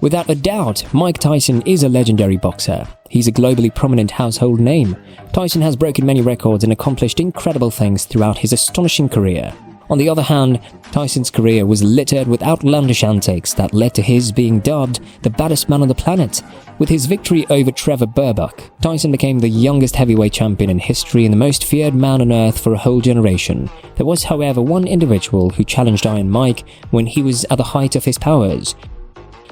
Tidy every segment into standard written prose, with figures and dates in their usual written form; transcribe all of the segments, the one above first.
Without a doubt, Mike Tyson is a legendary boxer. He's a globally prominent household name. Tyson has broken many records and accomplished incredible things throughout his astonishing career. On the other hand, Tyson's career was littered with outlandish antics that led to his being dubbed the baddest man on the planet. With his victory over Trevor Burbuck, Tyson became the youngest heavyweight champion in history and the most feared man on earth for a whole generation. There was, however, one individual who challenged Iron Mike when he was at the height of his powers.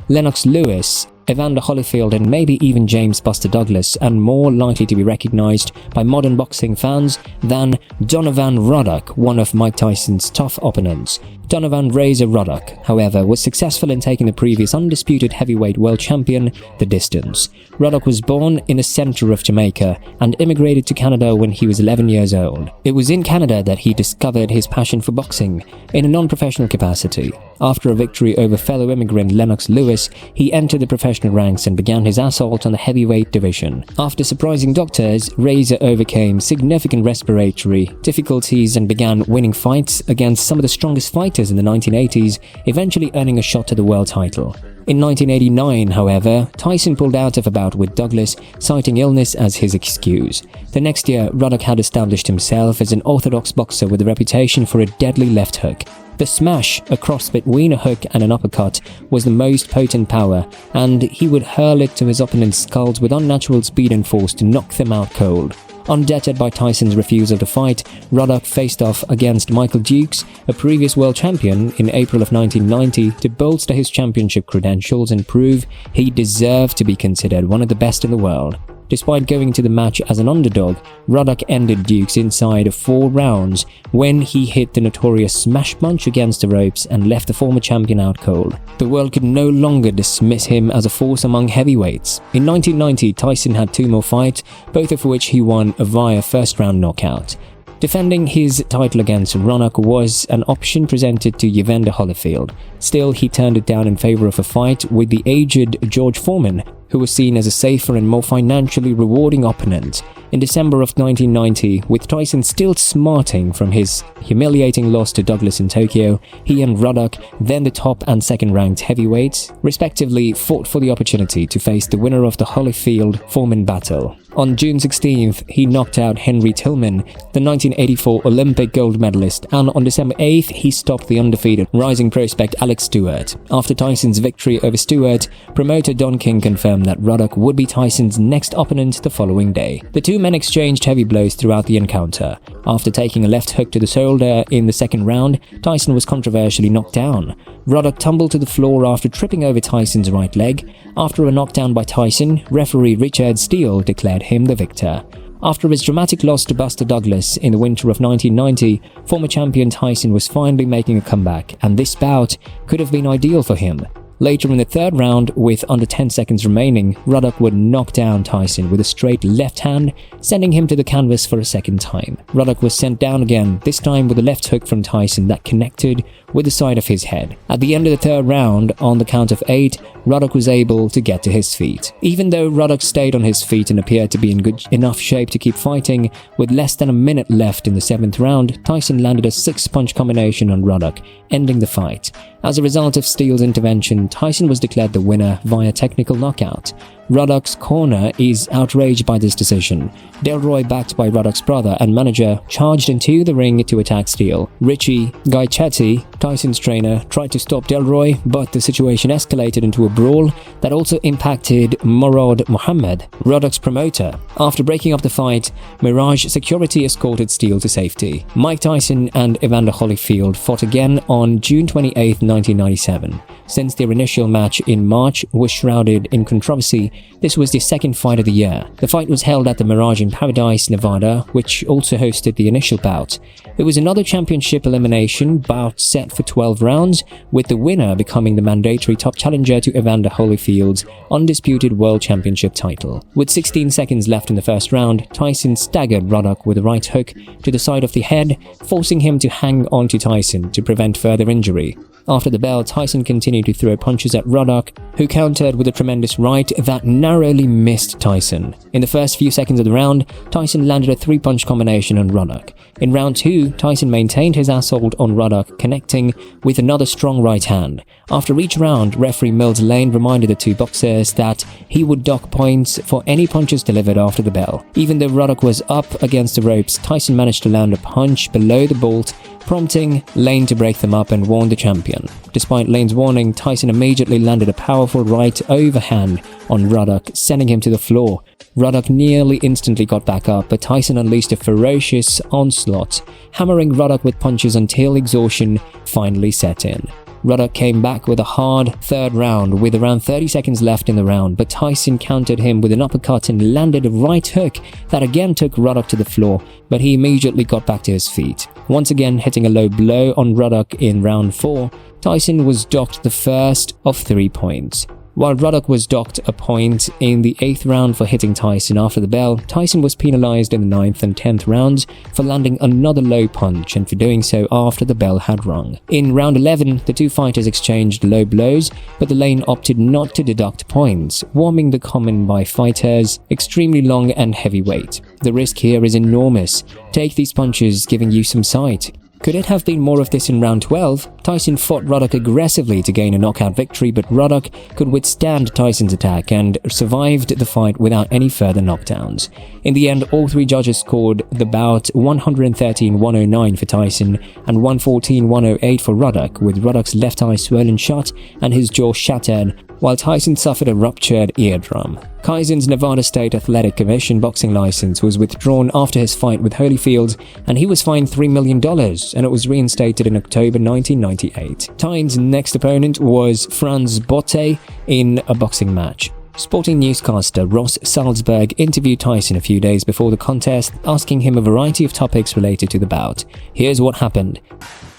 Lennox Lewis, Evander Holyfield, and maybe even James Buster Douglas, and more likely to be recognized by modern boxing fans than Donovan Ruddock, one of Mike Tyson's tough opponents. Donovan Razor Ruddock, however, was successful in taking the previous undisputed heavyweight world champion the distance. Ruddock was born in the center of Jamaica and immigrated to Canada when he was 11 years old. It was in Canada that he discovered his passion for boxing in a non-professional capacity. After a victory over fellow immigrant Lennox Lewis, he entered the professional ranks and began his assault on the heavyweight division. After surprising doctors, Razor overcame significant respiratory difficulties and began winning fights against some of the strongest fighters in the 1980s, eventually earning a shot to the world title. In 1989, however, Tyson pulled out of a bout with Douglas, citing illness as his excuse. The next year, Ruddock had established himself as an orthodox boxer with a reputation for a deadly left hook. The smash, a cross between a hook and an uppercut, was the most potent power, and he would hurl it to his opponent's skulls with unnatural speed and force to knock them out cold. Undeterred by Tyson's refusal to fight, Ruddock faced off against Michael Dukes, a previous world champion, in April of 1990 to bolster his championship credentials and prove he deserved to be considered one of the best in the world. Despite going to the match as an underdog, Ruddock ended Dukes inside of 4 rounds when he hit the notorious smash punch against the ropes and left the former champion out cold. The world could no longer dismiss him as a force among heavyweights. In 1990, Tyson had 2 more fights, both of which he won via first-round knockout. Defending his title against Ruddock was an option presented to Evander Holyfield. Still, he turned it down in favor of a fight with the aged George Foreman, who was seen as a safer and more financially rewarding opponent. In December of 1990, with Tyson still smarting from his humiliating loss to Douglas in Tokyo, he and Ruddock, then the top and second-ranked heavyweights, respectively fought for the opportunity to face the winner of the Holyfield-Foreman battle. On June 16th, he knocked out Henry Tillman, the 1984 Olympic gold medalist, and on December 8th, he stopped the undefeated rising prospect Alex Stewart. After Tyson's victory over Stewart, promoter Don King confirmed that Ruddock would be Tyson's next opponent the following day. The two men exchanged heavy blows throughout the encounter. After taking a left hook to the shoulder in the second round, Tyson was controversially knocked down. Ruddock tumbled to the floor after tripping over Tyson's right leg. After a knockdown by Tyson, referee Richard Steele declared him the victor. After his dramatic loss to Buster Douglas in the winter of 1990, former champion Tyson was finally making a comeback, and this bout could have been ideal for him. Later in the third round, with under 10 seconds remaining, Ruddock would knock down Tyson with a straight left hand, sending him to the canvas for a second time. Ruddock was sent down again, this time with a left hook from Tyson that connected with the side of his head. At the end of the third round, on the count of 8, Ruddock was able to get to his feet. Even though Ruddock stayed on his feet and appeared to be in good enough shape to keep fighting, with less than a minute left in the 7th round, Tyson landed a 6-punch combination on Ruddock, ending the fight. As a result of Steele's intervention, Tyson was declared the winner via technical knockout. Ruddock's corner is outraged by this decision. Delroy, backed by Ruddock's brother and manager, charged into the ring to attack Steele. Richie Gaichetti, Tyson's trainer, tried to stop Delroy, but the situation escalated into a brawl that also impacted Morad Mohammed, Ruddock's promoter. After breaking up the fight, Mirage Security escorted Steele to safety. Mike Tyson and Evander Holyfield fought again on June 28, 1997. Since their initial match in March was shrouded in controversy, this was the second fight of the year. The fight was held at the Mirage in Paradise, Nevada, which also hosted the initial bout. It was another championship elimination bout set for 12 rounds, with the winner becoming the mandatory top challenger to Evander Holyfield's undisputed world championship title. With 16 seconds left in the first round, Tyson staggered Ruddock with a right hook to the side of the head, forcing him to hang on to Tyson to prevent further injury. After the bell, Tyson continued to throw punches at Ruddock, who countered with a tremendous right that narrowly missed Tyson. In the first few seconds of the round, Tyson landed a 3-punch combination on Ruddock. In round 2, Tyson maintained his assault on Ruddock, connecting with another strong right hand. After each round, referee Mills Lane reminded the two boxers that he would dock points for any punches delivered after the bell. Even though Ruddock was up against the ropes, Tyson managed to land a punch below the bolt, prompting Lane to break them up and warn the champion. Despite Lane's warning, Tyson immediately landed a powerful right overhand on Ruddock, sending him to the floor. Ruddock nearly instantly got back up, but Tyson unleashed a ferocious onslaught, hammering Ruddock with punches until exhaustion finally set in. Ruddock came back with a hard third round with around 30 seconds left in the round, but Tyson countered him with an uppercut and landed a right hook that again took Ruddock to the floor, but he immediately got back to his feet. Once again hitting a low blow on Ruddock in round 4, Tyson was docked the first of 3 points. While Ruddock was docked a point in the 8th round for hitting Tyson after the bell, Tyson was penalized in the 9th and 10th rounds for landing another low punch and for doing so after the bell had rung. In round 11, the two fighters exchanged low blows, but the lane opted not to deduct points, warming the common by fighters extremely long and heavyweight. The risk here is enormous. Take these punches giving you some sight. Could it have been more of this in round 12? Tyson fought Ruddock aggressively to gain a knockout victory, but Ruddock could withstand Tyson's attack and survived the fight without any further knockdowns. In the end, all 3 judges scored the bout 113-109 for Tyson and 114-108 for Ruddock, with Ruddock's left eye swollen shut and his jaw shattered, while Tyson suffered a ruptured eardrum. Tyson's Nevada State Athletic Commission boxing license was withdrawn after his fight with Holyfield, and he was fined $3 million, and it was reinstated in October 1998. Tyson's next opponent was Franz Botte in a boxing match. Sporting newscaster Ross Salzberg interviewed Tyson a few days before the contest, asking him a variety of topics related to the bout. Here's what happened.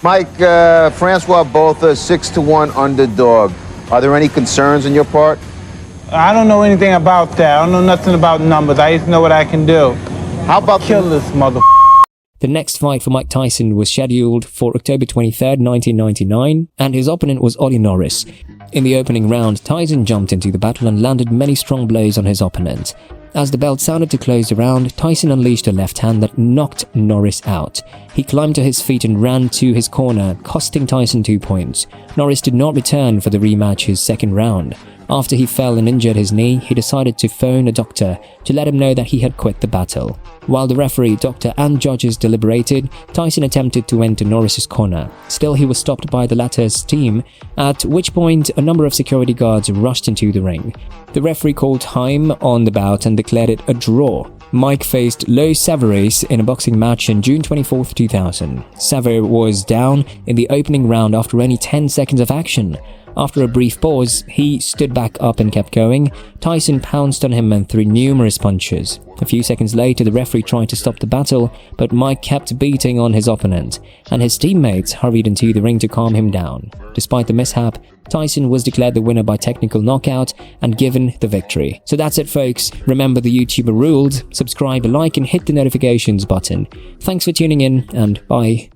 Mike, Francois Botha, 6-1 underdog. Are there any concerns on your part? I don't know anything about that. I don't know nothing about numbers. I just know what I can do. How about kill this mother? The next fight for Mike Tyson was scheduled for October 23, 1999, and his opponent was Ollie Norris. In the opening round, Tyson jumped into the battle and landed many strong blows on his opponent. As the bell sounded to close the round, Tyson unleashed a left hand that knocked Norris out. He climbed to his feet and ran to his corner, costing Tyson 2 points. Norris did not return for the rematch his second round. After he fell and injured his knee, he decided to phone a doctor to let him know that he had quit the battle. While the referee, doctor, and judges deliberated, Tyson attempted to enter Norris's corner. Still, he was stopped by the latter's team, at which point a number of security guards rushed into the ring. The referee called time on the bout and declared it a draw. Mike faced Lo Savares in a boxing match on June 24, 2000. Savares was down in the opening round after only 10 seconds of action. After a brief pause, he stood back up and kept going. Tyson pounced on him and threw numerous punches. A few seconds later, the referee tried to stop the battle, but Mike kept beating on his opponent, and his teammates hurried into the ring to calm him down. Despite the mishap, Tyson was declared the winner by technical knockout and given the victory. So that's it, folks. Remember the YouTuber ruled. Subscribe, like, and hit the notifications button. Thanks for tuning in, and bye.